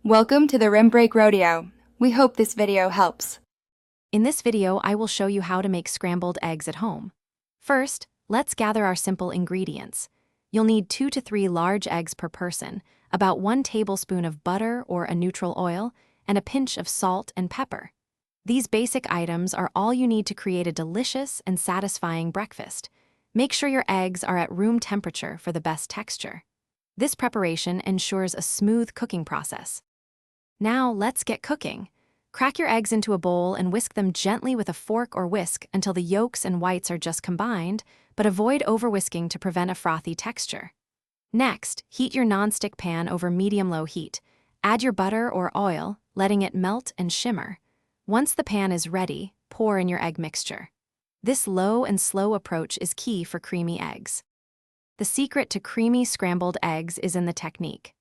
Welcome to the Rim Break Rodeo. We hope this video helps. In this video, I will show you how to make scrambled eggs at home. First, let's gather our simple ingredients. You'll need 2 to 3 large eggs per person, about 1 tablespoon of butter or a neutral oil, and a pinch of salt and pepper. These basic items are all you need to create a delicious and satisfying breakfast. Make sure your eggs are at room temperature for the best texture. This preparation ensures a smooth cooking process. Now, let's get cooking. Crack your eggs into a bowl and whisk them gently with a fork or whisk until the yolks and whites are just combined, but avoid over-whisking to prevent a frothy texture. Next, heat your nonstick pan over medium-low heat. Add your butter or oil, letting it melt and shimmer. Once the pan is ready, pour in your egg mixture. This low and slow approach is key for creamy eggs. The secret to creamy scrambled eggs is in the technique.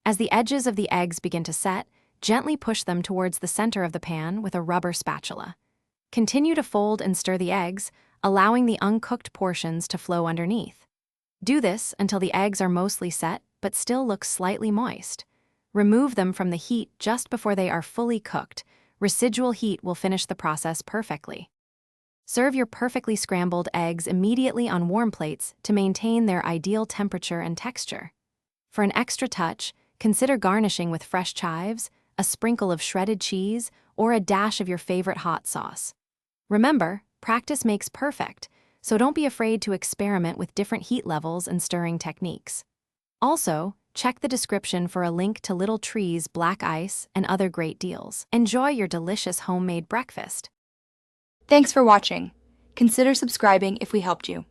As the edges of the eggs begin to set, gently push them towards the center of the pan with a rubber spatula. Continue to fold and stir the eggs, allowing the uncooked portions to flow underneath. Do this until the eggs are mostly set but still look slightly moist. Remove them from the heat just before they are fully cooked. Residual heat will finish the process perfectly. Serve your perfectly scrambled eggs immediately on warm plates to maintain their ideal temperature and texture. For an extra touch, consider garnishing with fresh chives, a sprinkle of shredded cheese, or a dash of your favorite hot sauce. Remember, practice makes perfect, so don't be afraid to experiment with different heat levels and stirring techniques. Also, check the description for a link to Little Tree's black ice and other great deals. Enjoy your delicious homemade breakfast. Thanks for watching. Consider subscribing if we helped you.